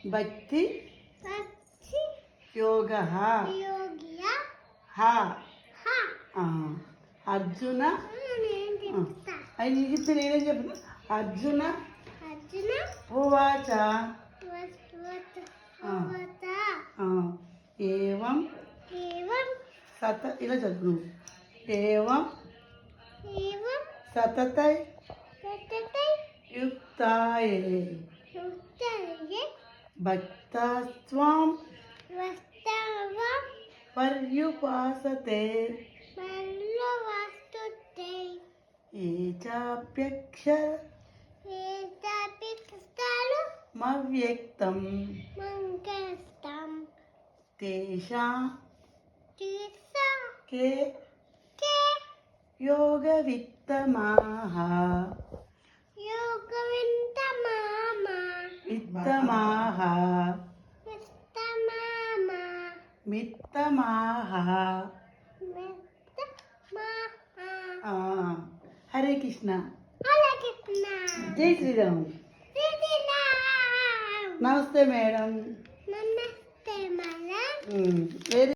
భక్తి యోగ అర్జున అది నీకు చెప్తే నేనేం చెప్పను. అర్జున ఉవాచ ఏవం ఇలా చదువు నువ్వు. ఏవం సతతై యుక్తాయే భక్తాస్త్వాం పర్యుపాసతే ఏ చాప్యక్షరమవ్యక్తం తేషాం కే యోగవిత్తమాః మిత్తమాః. హరే కృష్ణ. జై శ్రీరామ్. నమస్తే మేడం. వెరీ